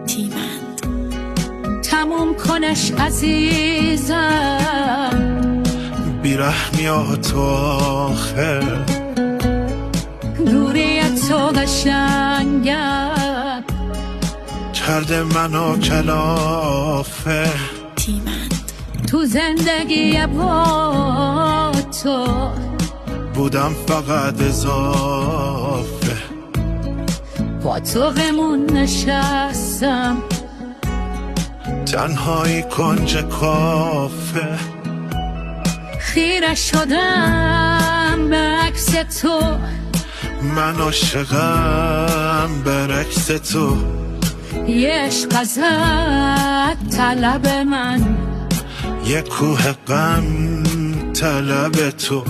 تیمند تموم کنش عزیزم، بیرحمی تو آخه، دوریت تو قشنگم کرده منو کلافه. تیمند تو زندگی با تو بودم فقط اضافه، با تو غمون نشستم، تنهایی کنج کافه. خیره شدم به عکس تو، من عاشقم برعکس تو، یه عشق ازت طلب من، یه کوه غم طلب تو.